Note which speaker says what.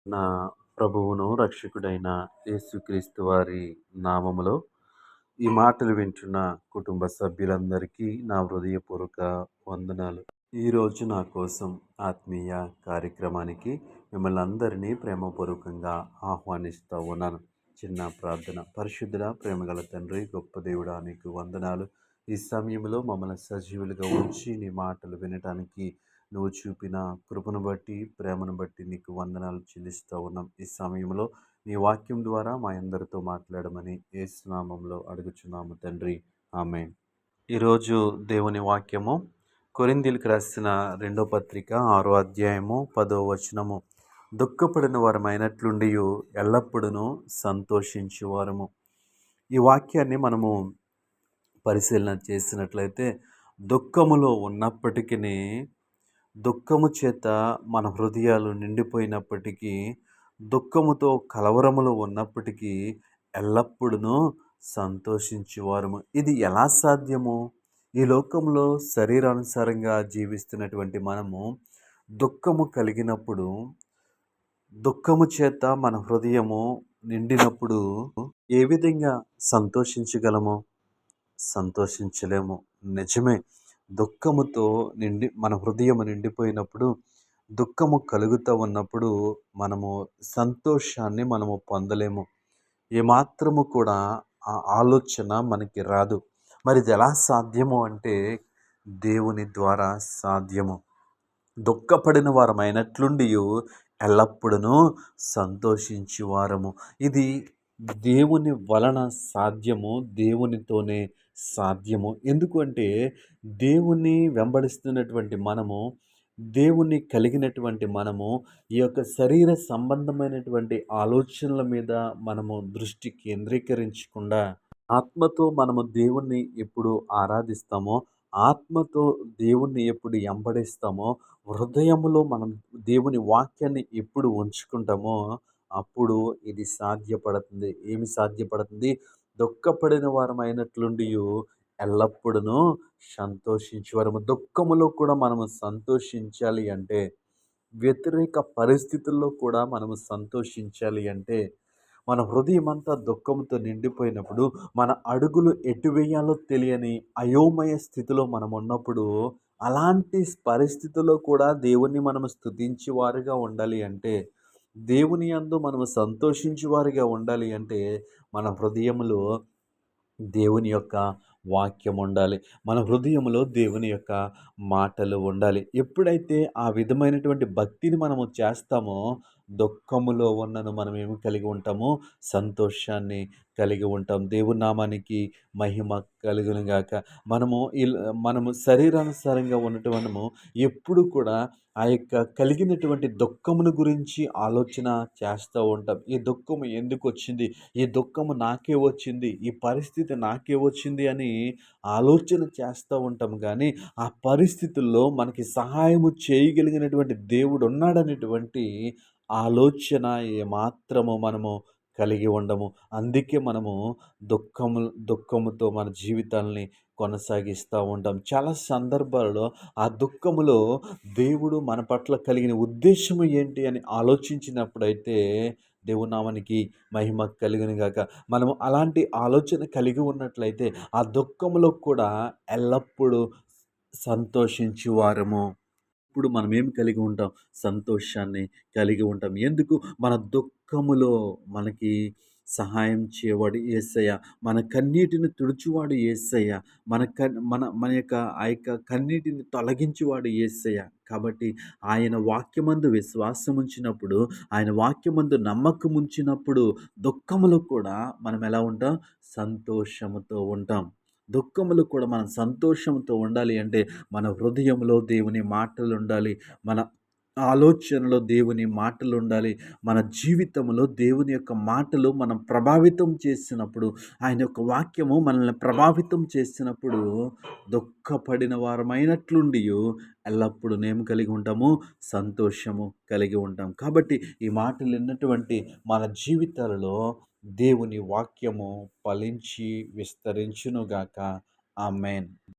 Speaker 1: నా ప్రభువును, రక్షకుడైన యేసుక్రీస్తు వారి నామములో ఈ మాటలు వింటున్న కుటుంబ సభ్యులందరికీ నా హృదయపూర్వక వందనాలు. ఈరోజు నా కోసం ఆత్మీయ కార్యక్రమానికి మిమ్మల్ని అందరినీ ప్రేమపూర్వకంగా ఆహ్వానిస్తూ ఉన్నాను. చిన్న ప్రార్థన. పరిశుద్ధుడా, ప్రేమగల తండ్రి, గొప్ప దేవుడా, నీకు వందనాలు. ఈ సమయంలో మమ్మల్ని సజీవులుగా ఉంచి నీ మాటలు వినటానికి నువ్వు చూపిన కృపను బట్టి, ప్రేమను బట్టి నీకు వందనాలు చెల్లిస్తూ ఉన్నాం. ఈ సమయంలో నీ వాక్యం ద్వారా మా అందరితో మాట్లాడమని యేసు నామములో అడుగుచున్నాము తండ్రి. ఆమేన్. ఈరోజు దేవుని వాక్యము కొరింథీయులకు రాసిన 2వ పత్రిక 6వ అధ్యాయము 10వ వచనము. దుఃఖపడిన వారమైనట్లుండియు ఎల్లప్పుడూ సంతోషించువారము. ఈ వాక్యాన్ని మనము పరిశీలన చేసినట్లయితే, దుఃఖములో ఉన్నప్పటికీ, దుఃఖము చేత మన హృదయాలు నిండిపోయినప్పటికీ, దుఃఖముతో కలవరములో ఉన్నప్పటికీ ఎల్లప్పుడూ సంతోషించువారము. ఇది ఎలా సాధ్యము? ఈ లోకంలో శరీరానుసారంగా జీవిస్తున్నటువంటి మనము దుఃఖము కలిగినప్పుడు, దుఃఖము చేత మన హృదయము నిండినప్పుడు ఏ విధంగా సంతోషించగలము? సంతోషించలేము. నిజమే. దుఃఖముతో మన హృదయము నిండిపోయినప్పుడు, దుఃఖము కలుగుతూ ఉన్నప్పుడు మనము సంతోషాన్ని మనము పొందలేము. ఏమాత్రము కూడా ఆ ఆలోచన మనకి రాదు. మరి ఇది ఎలా సాధ్యము అంటే, దేవుని ద్వారా సాధ్యము. దుఃఖపడిన వారమైనట్లుండియు ఎల్లప్పుడూ సంతోషించువారము. ఇది దేవుని వలన సాధ్యము, దేవునితోనే సాధ్యము. ఎందుకు అంటే, దేవుణ్ణి వెంబడిస్తున్నటువంటి మనము, దేవుణ్ణి కలిగినటువంటి మనము, ఈ యొక్క శరీర సంబంధమైనటువంటి ఆలోచనల మీద మనము దృష్టి కేంద్రీకరించకుండా, ఆత్మతో మనము దేవుణ్ణి ఎప్పుడు ఆరాధిస్తామో, ఆత్మతో దేవుణ్ణి ఎప్పుడు వెంబడిస్తామో, హృదయములో మనం దేవుని వాక్యాన్ని ఎప్పుడు ఉంచుకుంటామో, అప్పుడు ఇది సాధ్యపడుతుంది. ఏమి సాధ్యపడుతుంది? దుఃఖపడిన వారమైనట్లుండియు ఎల్లప్పుడూ సంతోషించువారము. దుఃఖములో కూడా మనము సంతోషించాలి అంటే, వ్యతిరేక పరిస్థితుల్లో కూడా మనము సంతోషించాలి అంటే, మన హృదయమంతా దుఃఖంతో నిండిపోయినప్పుడు, మన అడుగులు ఎటు వేయాలో తెలియని అయోమయ స్థితిలో మనం ఉన్నప్పుడు, అలాంటి పరిస్థితుల్లో కూడా దేవుణ్ణి మనము స్తుతించే వారుగా ఉండాలి అంటే, దేవుని యందు మనము సంతోషించే వారిగా ఉండాలి అంటే, మన హృదయములో దేవుని యొక్క వాక్యం ఉండాలి. మన హృదయంలో దేవుని యొక్క మాటలు ఉండాలి. ఎప్పుడైతే ఆ విధమైనటువంటి భక్తిని మనము చేస్తామో, దుఃఖములో ఉన్నను మనం ఏమి కలిగి ఉంటాము? సంతోషాన్ని కలిగి ఉంటాం. దేవుని నామానికి మహిమ కలుగును గాక. మనము శరీరానుసారంగా ఉన్నటము ఎప్పుడు కూడా ఆ యొక్క కలిగినటువంటి దుఃఖమును గురించి ఆలోచన చేస్తూ ఉంటాం. ఈ దుఃఖము ఎందుకొచ్చింది? ఈ దుఃఖము నాకే వచ్చింది, ఈ పరిస్థితి నాకే వచ్చింది అని ఆలోచన చేస్తూ ఉంటాం. కానీ ఆ పరిస్థితుల్లో మనకి సహాయము చేయగలిగినటువంటి దేవుడు ఉన్నాడనేటువంటి ఆలోచన ఏమాత్రము మనము కలిగి ఉండము. అందుకే మనము దుఃఖముతో మన జీవితాల్ని కొనసాగిస్తూ ఉంటాం. చాలా సందర్భాలలో ఆ దుఃఖములో దేవుడు మన పట్ల కలిగిన ఉద్దేశము ఏంటి అని ఆలోచించినప్పుడైతే, దేవుని నామానికి మహిమ కలుగును గాక. మనము అలాంటి ఆలోచన కలిగి ఉన్నట్లయితే, ఆ దుఃఖములో కూడా ఎల్లప్పుడూ సంతోషించువారము. ఇప్పుడు మనమేమి కలిగి ఉంటాం? సంతోషాన్ని కలిగి ఉంటాం. ఎందుకు? మన దుఃఖములో మనకి సహాయం చేయవాడు యేసయ్య. మన కన్నీటిని తుడుచువాడు యేసయ్య. మన యొక్క ఆ యొక్క కన్నీటిని తొలగించువాడు యేసయ్య. కాబట్టి ఆయన వాక్యమందు విశ్వాసముంచినప్పుడు, ఆయన వాక్యమందు నమ్మకముంచినప్పుడు, దుఃఖములో కూడా మనం ఎలా ఉంటాం? సంతోషముతో ఉంటాం. దుఃఖములో కూడా మనం సంతోషంతో ఉండాలి అంటే, మన హృదయంలో దేవుని మాటలుండాలి. మన ఆలోచనలో దేవుని మాటలుండాలి. మన జీవితంలో దేవుని యొక్క మాటలు మనం ప్రభావితం చేసినప్పుడు, ఆయన యొక్క వాక్యము మనల్ని ప్రభావితం చేసినప్పుడు, దుఃఖపడిన వారమైనట్లుండియు ఎల్లప్పుడూ ఏమి కలిగి ఉంటాము? సంతోషము కలిగి ఉంటాం. కాబట్టి ఈ మాటలు విన్నటువంటి మన జీవితాలలో దేవుని వాక్యము ఫలించి విస్తరించునుగాక. ఆమేన్.